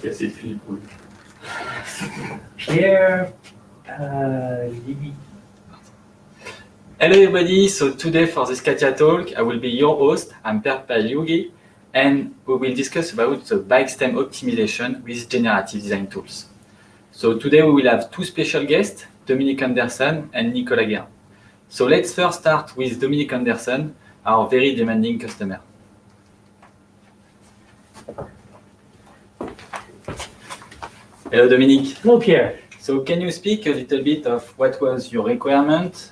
casser le fil. Pierre, Libby. Hello everybody, so today for this CATIA Talk, I will be your host. I'm Pierre and we will discuss about the bike stem optimization with generative design tools. So today we will have two special guests, Dominique Anderson and Nicolas Guérin. So let's first start with Dominique Anderson, our very demanding customer. Hello Dominique. Hello Pierre. So can you speak a little bit of what was your requirement,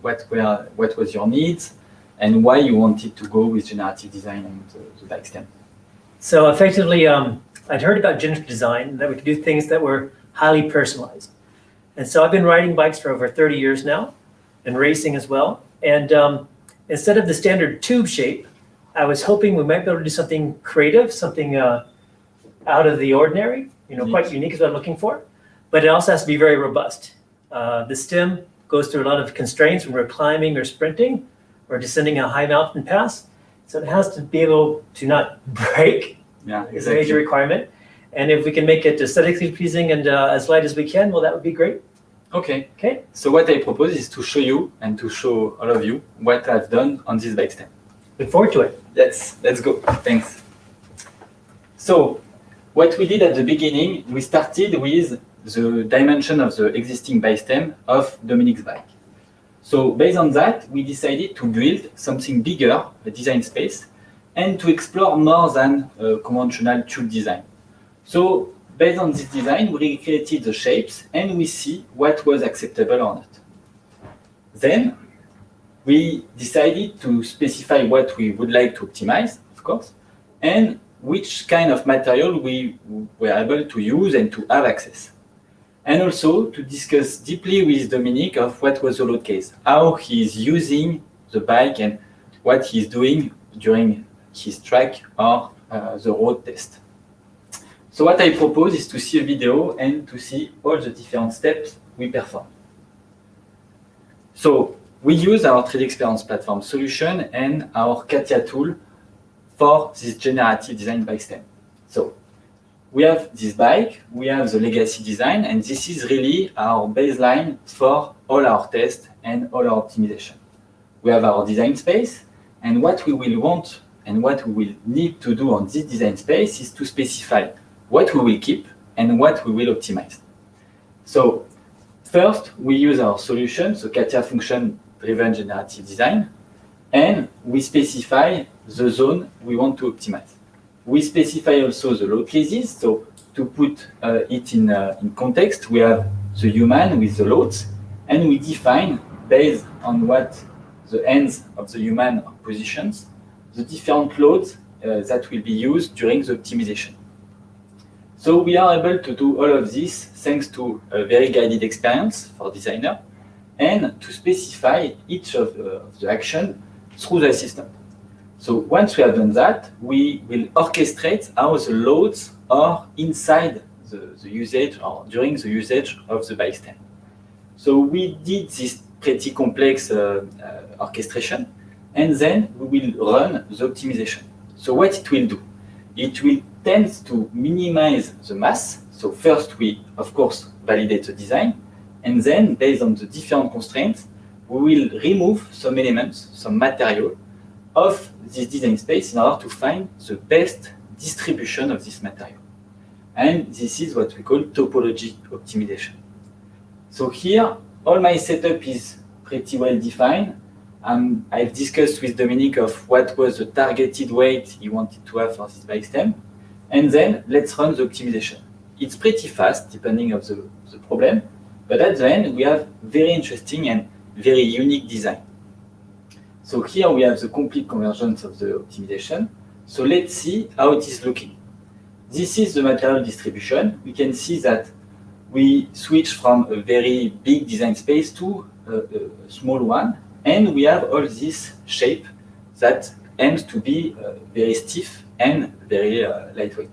what was your needs, and why you wanted to go with generative design and the bike stem? So effectively, I'd heard about generative design, that we could do things that were highly personalized. And so I've been riding bikes for over 30 years now, and racing as well. And instead of the standard tube shape, I was hoping we might be able to do something creative, something out of the ordinary, quite unique is what I'm looking for. But it also has to be very robust. The stem goes through a lot of constraints when we're climbing or sprinting or descending a high mountain pass. So it has to be able to not break. Yeah, exactly. Is a major requirement. And if we can make it aesthetically pleasing and as light as we can, well, that would be great. Okay. Okay. So what I propose is to show you and to show all of you what I've done on this bike stem. Look forward to it. Let's go. Thanks. So what we did at the beginning, we started with the dimension of the existing bike stem of Dominique's bike. So based on that, we decided to build something bigger, a design space, and to explore more than a conventional tube design. So based on this design, we recreated the shapes and we see what was acceptable or not. Then we decided to specify what we would like to optimize, of course, and which kind of material we were able to use and to have access. And also to discuss deeply with Dominique of what was the load case, how he is using the bike and what he's doing during his track or the road test. So what I propose is to see a video and to see all the different steps we perform. So we use our 3D Experience platform solution and our CATIA tool for this generative design bike stem. So we have this bike, we have the legacy design, and this is really our baseline for all our tests and all our optimization. We have our design space, and what we will want and what we will need to do on this design space is to specify what we will keep and what we will optimize. So first, we use our solution, so CATIA function-driven generative design, and we specify the zone we want to optimize. We specify also the load cases, so to put it in context, we have the human with the loads, and we define, based on what the ends of the human are positions, the different loads that will be used during the optimization. So we are able to do all of this thanks to a very guided experience for designer, and to specify each of the action through the system. So once we have done that, we will orchestrate how the loads are inside the usage or during the usage of the bike stem. So we did this pretty complex orchestration, and then we will run the optimization. So what it will do? It will tend to minimize the mass. So first we, of course, validate the design, and then based on the different constraints, we will remove some elements, some material, of this design space in order to find the best distribution of this material. And this is what we call topology optimization. So here, all my setup is pretty well defined. I've discussed with Dominique of what was the targeted weight he wanted to have for this bike stem. And then let's run the optimization. It's pretty fast, depending on the problem, but at the end, we have very interesting and very unique design. So here we have the complete convergence of the optimization. So let's see how it is looking. This is the material distribution. We can see that we switch from a very big design space to a small one, and we have all this shape that aims to be very stiff and very lightweight.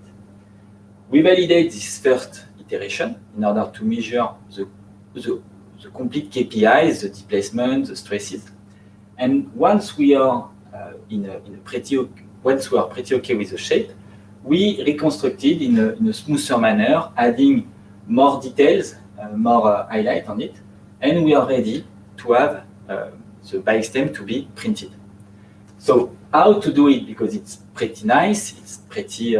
We validate this first iteration in order to measure the complete KPIs, the displacement, the stresses. And once we are pretty okay with the shape, we reconstructed in a smoother manner, adding more details, more highlight on it, and we are ready to have the bike stem to be printed. So how to do it, because it's pretty nice, it's pretty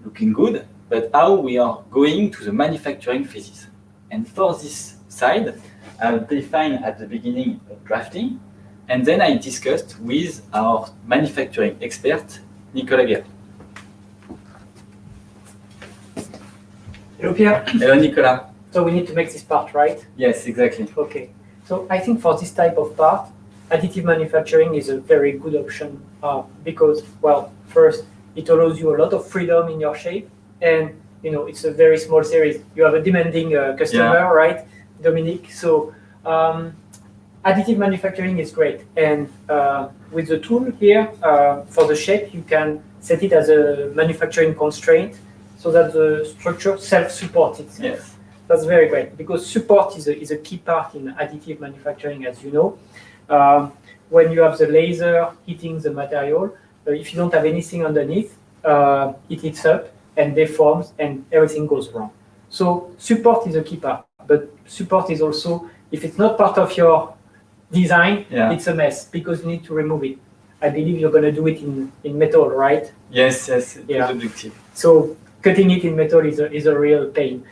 looking good, but how we are going to the manufacturing phases. And for this side, I've defined at the beginning a drafting, and then I discussed with our manufacturing expert, Nicolas Guérin. Hello, Pierre. Hello, Nicolas. So we need to make this part, right? Yes, exactly. Okay. So I think for this type of part, additive manufacturing is a very good option because, well, first, it allows you a lot of freedom in your shape, and it's a very small series. You have a demanding customer, right, Dominique? So additive manufacturing is great, and with the tool here for the shape, you can set it as a manufacturing constraint so that the structure self-supports itself. Yes. That's very great, because support is a key part in additive manufacturing, as you know. When you have the laser hitting the material, if you don't have anything underneath, it heats up and deforms and everything goes wrong. So support is a key part, but support is also, if it's not part of your design, it's a mess because you need to remove it. I believe you're going to do it in metal, right? Yes, yes, Yeah. objective. So cutting it in metal is a real pain.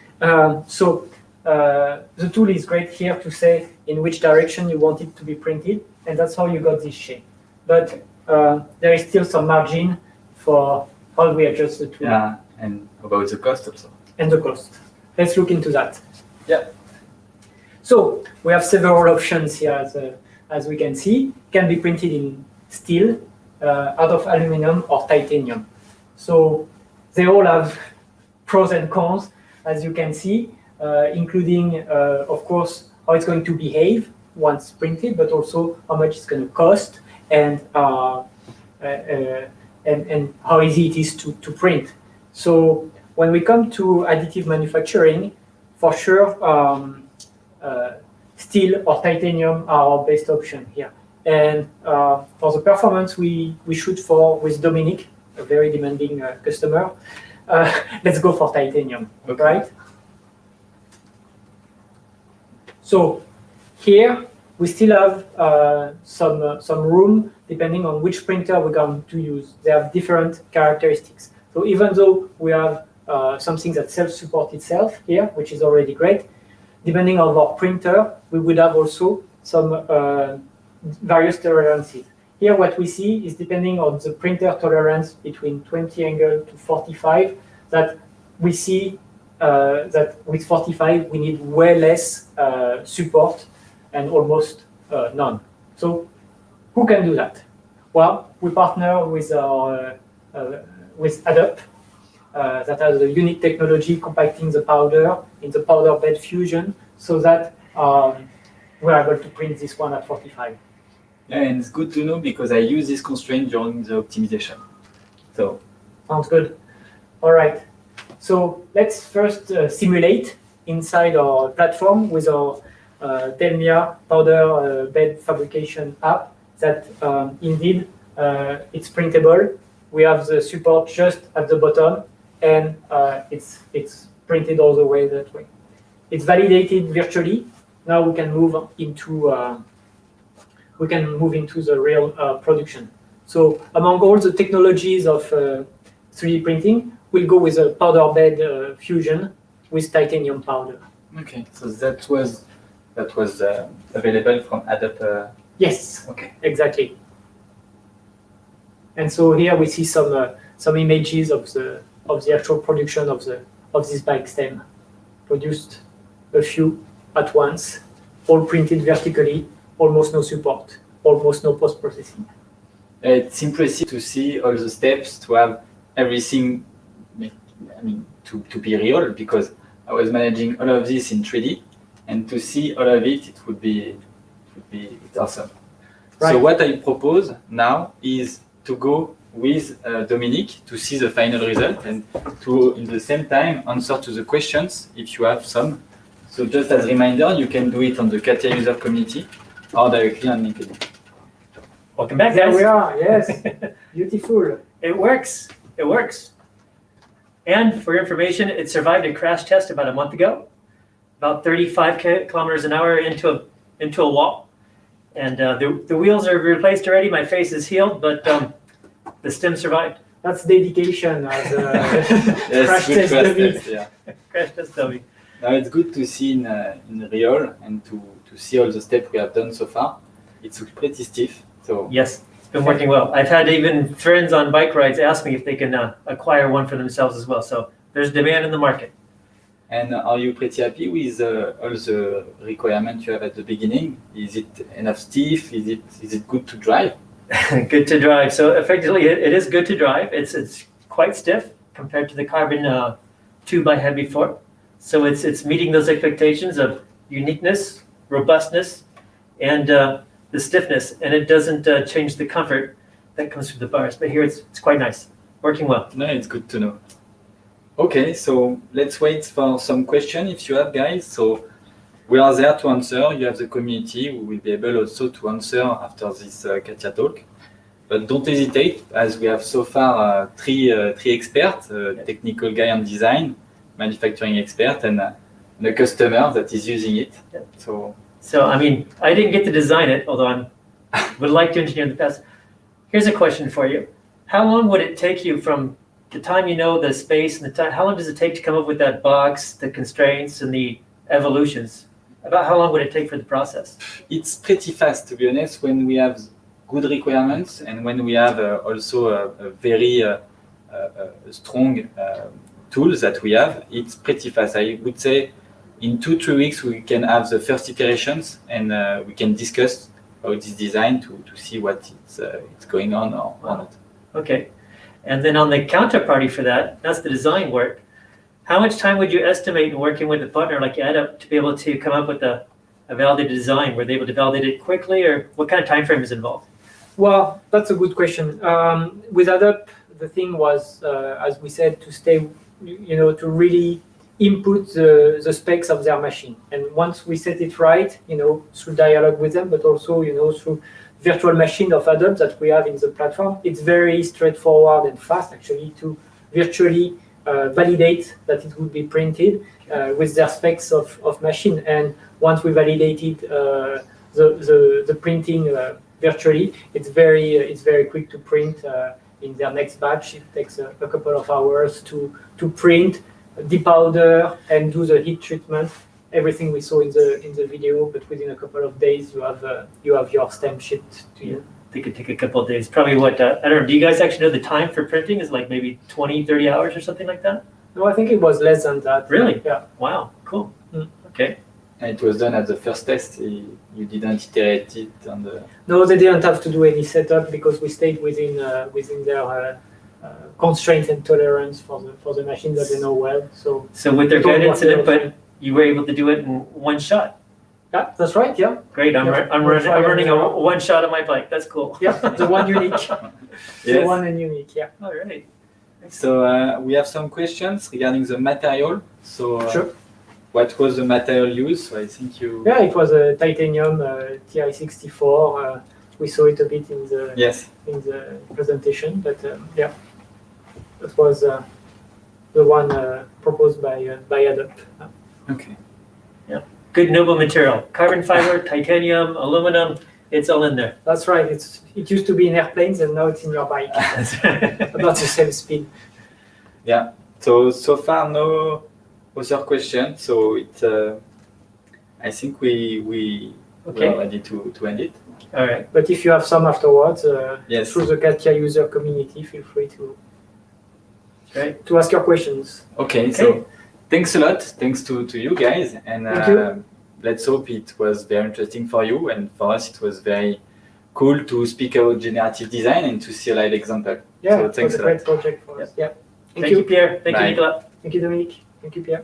So the tool is great here to say in which direction you want it to be printed, and that's how you got this shape. But there is still some margin for how we adjust the tool. Yeah, and about the cost also. And the cost. Let's look into that. Yeah. So we have several options here, as we can see. It can be printed in steel, out of aluminum or titanium. So they all have pros and cons, as you can see, including, of course, how it's going to behave once printed, but also how much it's going to cost and how easy it is to print. So when we come to additive manufacturing, for sure, steel or titanium are our best option here. And for the performance we shoot for with Dominique, a very demanding customer, let's go for titanium, Okay. right? So here we still have some room depending on which printer we're going to use. They have different characteristics. So even though we have something that self-supports itself here, which is already great, depending on our printer, we would have also some various tolerances. Here what we see is depending on the printer tolerance between 20 angle to 45, that we see that with 45 we need way less support and almost none. So who can do that? Well, we partner with our with Adobe that has a unique technology compacting the powder in the powder bed fusion, so that we're able to print this one at 45. Yeah, and it's good to know because I use this constraint during the optimization. So Sounds good. All right. So let's first simulate inside our platform with our Delmia powder bed fabrication app that indeed it's printable. We have the support just at the bottom, and it's printed all the way that way. It's validated virtually. Now we can move into the real production. So among all the technologies of 3D printing, we'll go with a powder bed fusion with titanium powder. okay, so that was available from Adobe. Yes, Okay. exactly. And so here we see some images of the actual production of this bike stem, produced a few at once, all printed vertically, almost no support, almost no post-processing. It's impressive to see all the steps, to have everything, to be real, because I was managing all of this in 3D, and to see all of it, it would be it's awesome. Right. So what I propose now is to go with Dominique to see the final result and to, in the same time, answer to the questions if you have some. So just as a reminder, you can do it on the CATIA user community or directly on LinkedIn. Welcome back, There guys. we are, yes. Beautiful. It works. It works. And for your information, it survived a crash test about a month ago, about 35 kilometers an hour into a wall. And the wheels are replaced already. My face is healed, but the stem survived. That's dedication as a Yes, crash good test dummy. test, yeah. Crash test dummy. Now it's good to see in real and to see all the steps we have done so far. It looks pretty stiff. So Yes, it's been working well. I've had even friends on bike rides ask me if they can acquire one for themselves as well. So there's demand in the market. And are you pretty happy with all the requirements you have at the beginning? Is it enough stiff? Is it good to drive? Good to drive. So effectively, it is good to drive. It's quite stiff compared to the carbon tube I had before. So it's meeting those expectations of uniqueness, robustness, and the stiffness. And it doesn't change the comfort that comes through the bars. But here it's quite nice, working well. No, it's good to know. Okay, so let's wait for some questions if you have, guys. So we are there to answer. You have the community. We will be able also to answer after this CATIA talk. But don't hesitate, as we have so far three experts, technical guy on design, manufacturing expert, and a customer that is using it. Yeah. So I mean, I didn't get to design it, although I would like to engineer in the past. Here's a question for you. How long would it take you from the time you know the space and the time, how long does it take to come up with that box, the constraints and the evolutions? About how long would it take for the process? it's pretty fast, to be honest, when we have good requirements and when we have also a very strong tools that we have. It's pretty fast. I would say in 2-3 weeks we can have the first iterations and we can discuss about this design to see what it's going on or not. Okay. And then on the counterparty for that, that's the design work. How much time would you estimate in working with a partner like ADAP to be able to come up with a validated design? Were they able to validate it quickly, or what kind of time frame is involved? Well, that's a good question. With ADAP, the thing was, as we said, to stay, to really input the specs of their machine. And once we set it right, through dialogue with them, but also, through virtual machine of ADAP that we have in the platform, it's very straightforward and fast actually to virtually validate that it would be printed with their specs of machine. And once we validated the printing virtually, it's very quick to print in their next batch. It takes a couple of hours to print, depowder, and do the heat treatment. Everything we saw in the video, but within a couple of days, you have your stem shipped to you. They could take a couple of days. Probably what, I don't know, do you guys actually know the time for printing is like maybe 20, 30 hours or something like that? No, I think it was less than that. Really? Yeah. Wow, cool. Mm. Okay. And it was done at the first test. You didn't iterate it on the. No, they didn't have to do any setup because we stayed within their constraints and tolerance for the machine that they know well. So with their guidance and input, fine. you were able to do it in one shot. Yeah, that's right. Yeah. Great. I'm running a one shot on my bike. That's cool. Yeah, the one unique. The Yes. one and unique. Yeah. All right. So we have some questions regarding the material. So Sure. what was the material used? So I think you. Yeah, it was a titanium TI64. We saw it a bit in the Yes. presentation, but yeah, that was the one proposed by ADAP. Okay. Good noble material. Carbon fiber, titanium, aluminum, it's all in there. That's right. It used to be in airplanes, and now it's in your bike. About the same speed. Yeah. So far no other questions. So I think we are ready to end it. All right. But if you have some afterwards, Yes. through the CATIA user community, feel free Great. to ask your questions. Okay. So thanks a lot. Thanks to you guys, and Thank you. let's hope it was very interesting for you, and for us it was very cool to speak about generative design and to see a live example. Yeah, So it thanks was a a lot. great project for us. Yeah. Thank you, Pierre. Thank you, Bye. Nicolas. Thank you, Dominique. Thank you, Pierre.